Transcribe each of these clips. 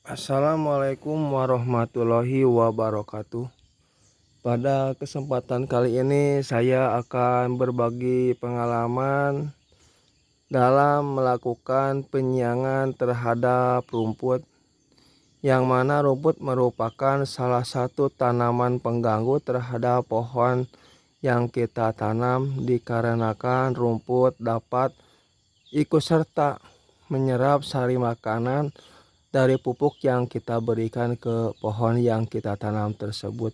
Assalamualaikum warahmatullahi wabarakatuh. Pada kesempatan kali ini saya akan berbagi pengalaman dalam melakukan penyiangan terhadap rumput, yang mana rumput merupakan salah satu tanaman pengganggu terhadap pohon yang kita tanam, dikarenakan rumput dapat ikut serta menyerap sari makanan dari pupuk yang kita berikan ke pohon yang kita tanam tersebut.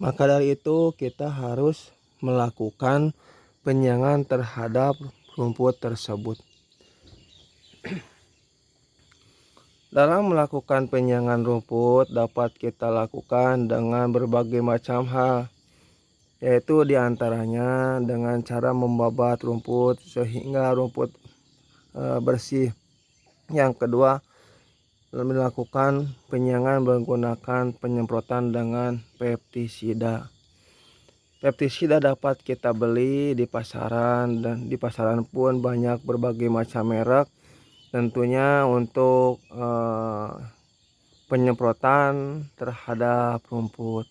Maka dari itu kita harus melakukan penyiangan terhadap rumput tersebut. Dalam melakukan penyiangan rumput dapat kita lakukan dengan berbagai macam hal, yaitu diantaranya dengan cara membabat rumput sehingga rumput bersih. Yang kedua, melakukan penyiangan menggunakan penyemprotan dengan pestisida. Pestisida dapat kita beli di pasaran, dan di pasaran pun banyak berbagai macam merek. Tentunya untuk penyemprotan terhadap rumput.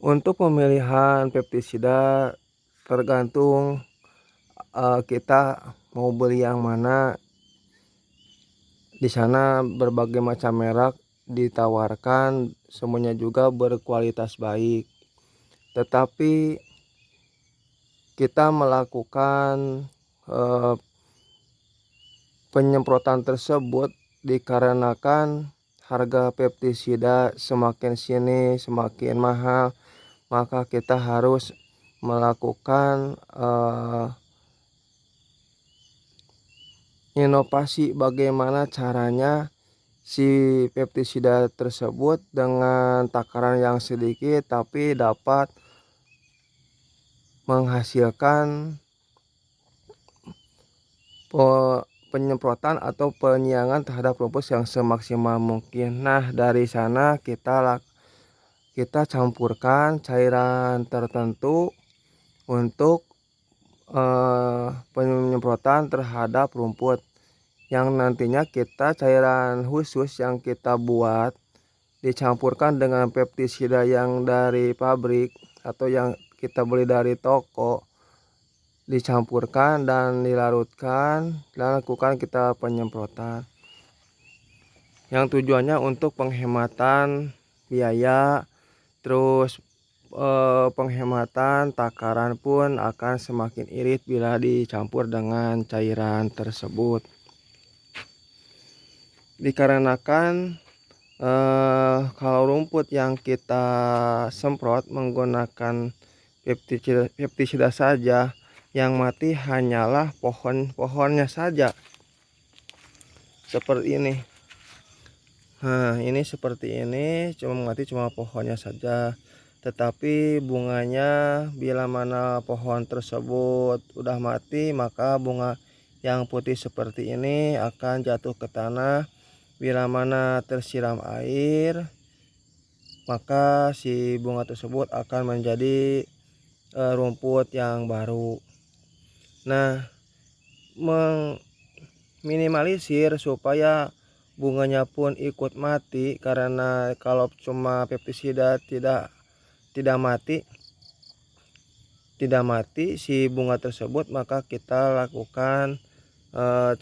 Untuk pemilihan pestisida tergantung kita mau beli yang mana. Di sana berbagai macam merek ditawarkan, semuanya juga berkualitas baik. Tetapi kita melakukan penyemprotan tersebut dikarenakan harga pestisida semakin sini semakin mahal, maka kita harus melakukan inovasi bagaimana caranya si pestisida tersebut dengan takaran yang sedikit tapi dapat menghasilkan penyemprotan atau penyiangan terhadap rumput yang semaksimal mungkin. Nah, dari sana kita campurkan cairan tertentu untuk penyemprotan terhadap rumput, yang nantinya cairan khusus yang kita buat dicampurkan dengan pestisida yang dari pabrik atau yang kita beli dari toko, dicampurkan dan dilarutkan dan lakukan kita penyemprotan, yang tujuannya untuk penghematan biaya, terus penghematan takaran pun akan semakin irit bila dicampur dengan cairan tersebut. Dikarenakan kalau rumput yang kita semprot menggunakan pestisida saja, yang mati hanyalah pohonnya saja. Seperti ini. Nah, ini seperti ini, cuma pohonnya saja. Tetapi bunganya, bila mana pohon tersebut udah mati, maka bunga yang putih seperti ini akan jatuh ke tanah. Bila mana tersiram air, maka si bunga tersebut akan menjadi rumput yang baru. Nah, minimalisir supaya bunganya pun ikut mati, karena kalau cuma pestisida tidak mati si bunga tersebut, maka kita lakukan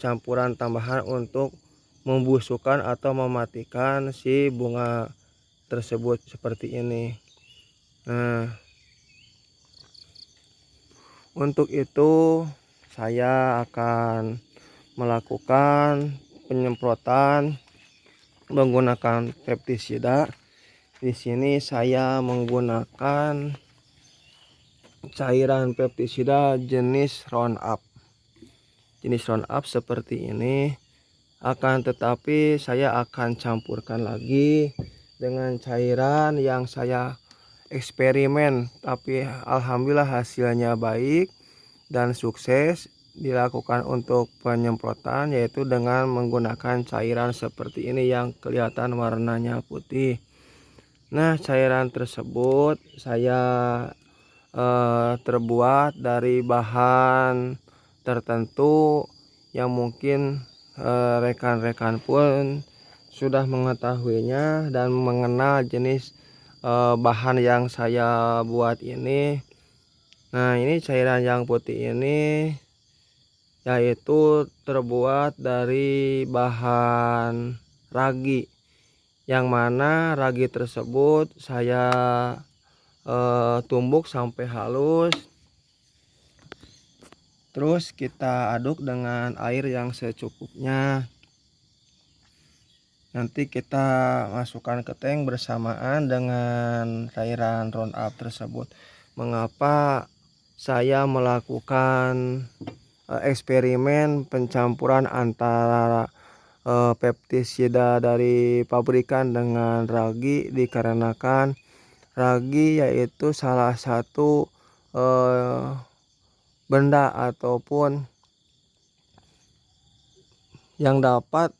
campuran tambahan untuk membusukkan atau mematikan si bunga tersebut seperti ini. Nah, untuk itu saya akan melakukan penyemprotan menggunakan pestisida. Di sini saya menggunakan cairan pestisida jenis Roundup. Jenis Roundup seperti ini. Akan tetapi saya akan campurkan lagi dengan cairan yang saya eksperimen, tapi alhamdulillah hasilnya baik dan sukses dilakukan untuk penyemprotan, yaitu dengan menggunakan cairan seperti ini yang kelihatan warnanya putih. Nah, cairan tersebut saya terbuat dari bahan tertentu yang mungkin rekan-rekan pun sudah mengetahuinya dan mengenal jenis bahan yang saya buat ini. Nah, ini cairan yang putih ini yaitu terbuat dari bahan ragi, yang mana ragi tersebut saya tumbuk sampai halus, terus kita aduk dengan air yang secukupnya. Nanti kita masukkan ke tank bersamaan dengan cairan Roundup tersebut. Mengapa saya melakukan eksperimen pencampuran antara pestisida dari pabrikan dengan ragi? Dikarenakan ragi yaitu salah satu benda ataupun yang dapat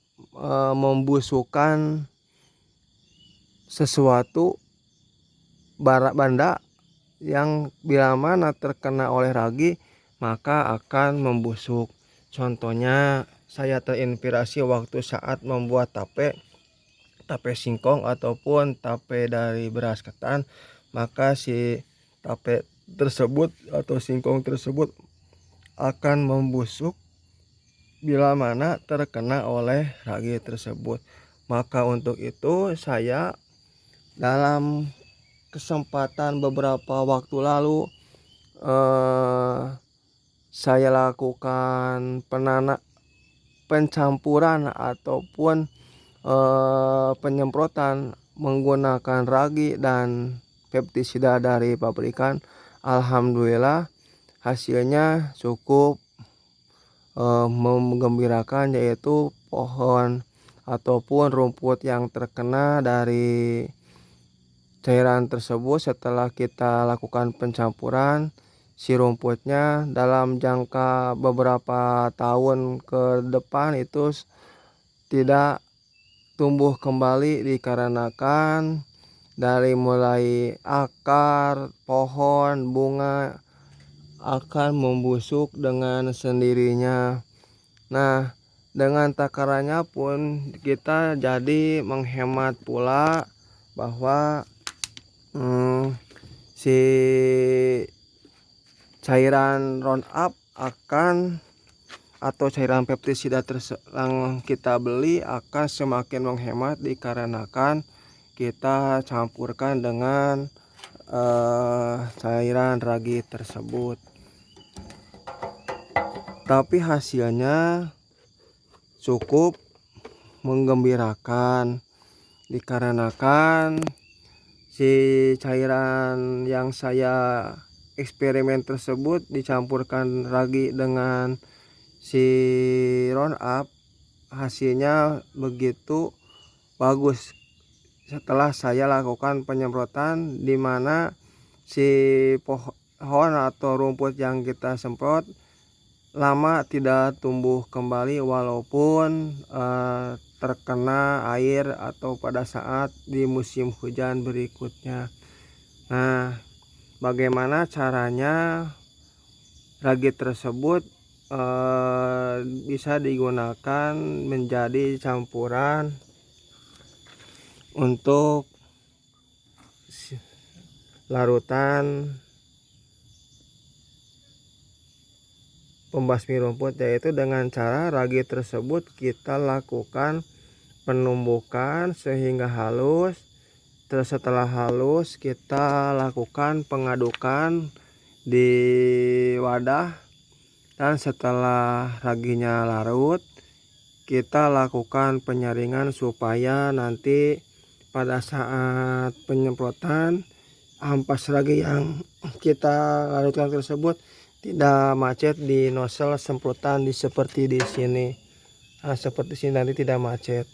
membusukkan sesuatu benda yang bila mana terkena oleh ragi maka akan membusuk. Contohnya saya terinspirasi waktu saat membuat tape singkong ataupun tape dari beras ketan, maka si tape tersebut atau singkong tersebut akan membusuk bila mana terkena oleh ragi tersebut. Maka untuk itu saya dalam kesempatan beberapa waktu lalu saya lakukan pencampuran ataupun penyemprotan menggunakan ragi dan pestisida dari pabrikan. Alhamdulillah hasilnya cukup menggembirakan, yaitu pohon ataupun rumput yang terkena dari cairan tersebut setelah kita lakukan pencampuran, si rumputnya dalam jangka beberapa tahun ke depan itu tidak tumbuh kembali, dikarenakan dari mulai akar, pohon, bunga akan membusuk dengan sendirinya. Nah, dengan takarannya pun kita jadi menghemat pula bahwa si cairan Roundup atau cairan pestisida yang kita beli akan semakin menghemat, dikarenakan kita campurkan dengan cairan ragi tersebut. Tapi hasilnya cukup menggembirakan, dikarenakan si cairan yang saya eksperimen tersebut dicampurkan ragi dengan si Roundup, hasilnya begitu bagus setelah saya lakukan penyemprotan, di mana si pohon atau rumput yang kita semprot lama tidak tumbuh kembali walaupun terkena air atau pada saat di musim hujan berikutnya. Nah, bagaimana caranya ragi tersebut bisa digunakan menjadi campuran untuk larutan pembasmi rumput, yaitu dengan cara ragi tersebut kita lakukan penumbukan sehingga halus. Terus setelah halus kita lakukan pengadukan di wadah, dan setelah raginya larut kita lakukan penyaringan supaya nanti pada saat penyemprotan ampas ragi yang kita larutkan tersebut tidak macet di nozzle semprotan seperti di sini. Nah, seperti sini nanti tidak macet.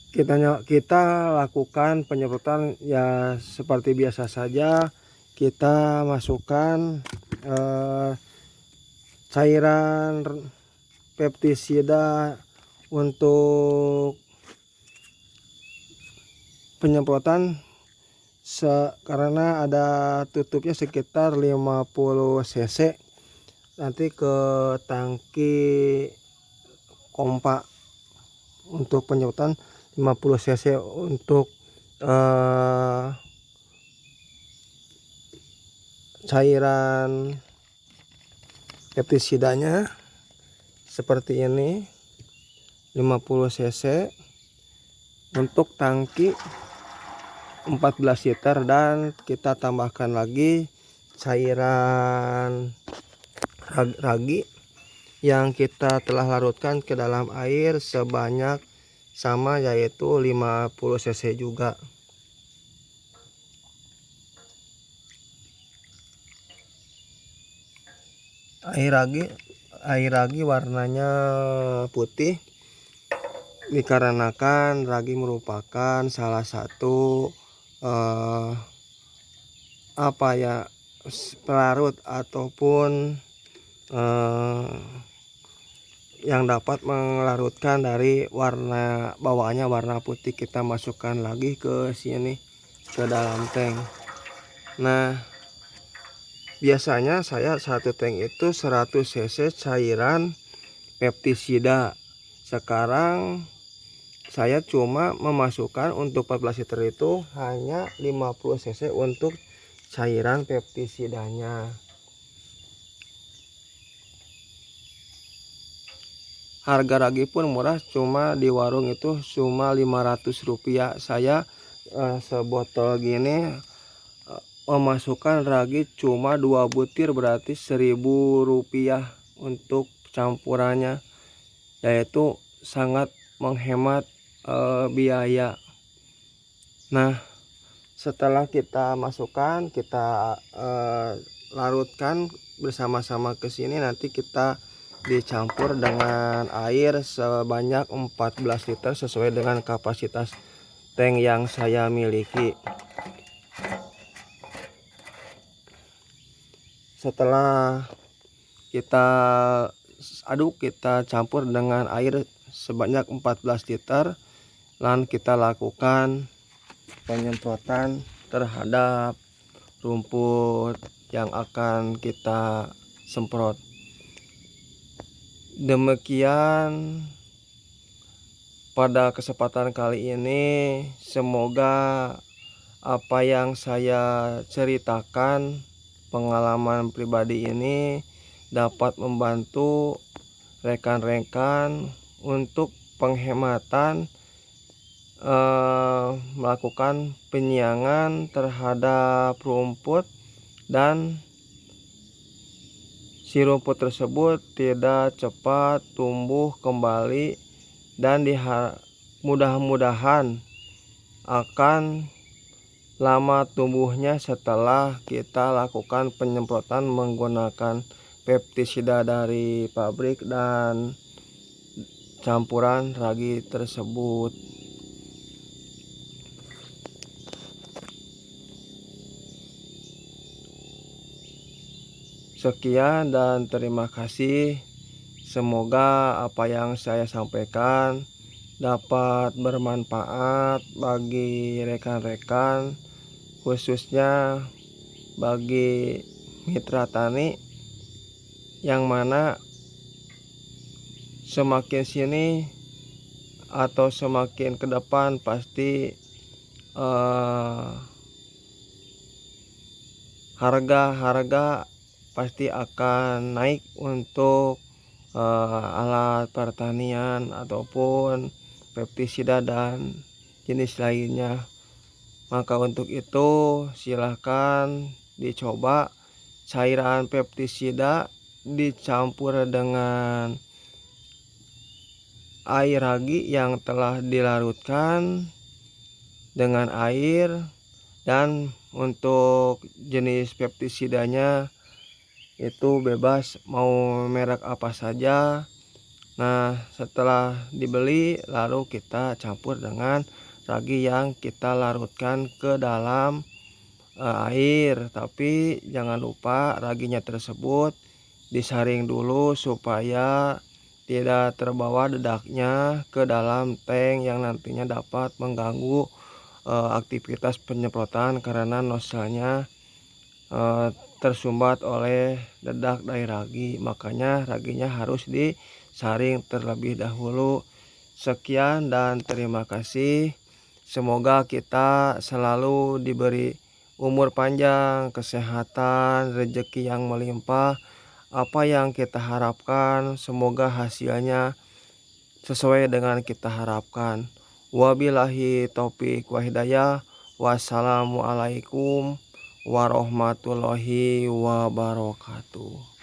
Kita lakukan penyemprotan ya seperti biasa saja. Kita masukkan cairan pestisida untuk penyemprotan karena ada tutupnya sekitar 50 cc. nanti ke tangki pompa untuk penyemprotan 50 cc untuk cairan pestisidanya seperti ini 50 cc untuk tangki 14 liter, dan kita tambahkan lagi cairan ragi yang kita telah larutkan ke dalam air sebanyak sama, yaitu 50 cc juga. Air ragi warnanya putih dikarenakan ragi merupakan salah satu pelarut ataupun yang dapat melarutkan dari warna bawaannya warna putih. Kita masukkan lagi ke sini ke dalam tank. Nah, biasanya saya satu tank itu 100 cc cairan pestisida. Sekarang saya cuma memasukkan untuk 14 liter itu hanya 50 cc untuk cairan pestisidanya. Harga ragi pun murah, cuma di warung itu cuma Rp500. Saya sebotol gini memasukkan ragi cuma 2 butir, berarti Rp1.000 untuk campurannya, yaitu sangat menghemat biaya. Nah, setelah kita masukkan, kita larutkan bersama-sama ke sini, nanti kita dicampur dengan air sebanyak 14 liter sesuai dengan kapasitas tank yang saya miliki. Setelah kita aduk, kita campur dengan air sebanyak 14 liter, lalu kita lakukan penyemprotan terhadap rumput yang akan kita semprot. Demikian pada kesempatan kali ini, semoga apa yang saya ceritakan, pengalaman pribadi ini dapat membantu rekan-rekan untuk penghematan melakukan penyiangan terhadap rumput, dan si rumput tersebut tidak cepat tumbuh kembali, dan mudah-mudahan akan lama tumbuhnya setelah kita lakukan penyemprotan menggunakan pestisida dari pabrik dan campuran ragi tersebut. Sekian dan terima kasih. Semoga apa yang saya sampaikan dapat bermanfaat bagi rekan-rekan, khususnya bagi mitra tani, yang mana semakin sini atau semakin ke depan pasti harga pasti akan naik untuk alat pertanian ataupun pestisida dan jenis lainnya. Maka untuk itu silahkan dicoba cairan pestisida dicampur dengan air ragi yang telah dilarutkan dengan air, dan untuk jenis pestisidanya itu bebas mau merek apa saja. Nah, setelah dibeli lalu kita campur dengan ragi yang kita larutkan ke dalam air, tapi jangan lupa raginya tersebut disaring dulu supaya tidak terbawa dedaknya ke dalam tank yang nantinya dapat mengganggu aktivitas penyemprotan karena nozzle-nya tersumbat oleh dedak dari ragi, makanya raginya harus disaring terlebih dahulu. Sekian dan terima kasih. Semoga kita selalu diberi umur panjang, kesehatan, rezeki yang melimpah. Apa yang kita harapkan semoga hasilnya sesuai dengan kita harapkan. Wabillahi taufik wa hidayah. Wassalamualaikum warahmatullahi wabarakatuh.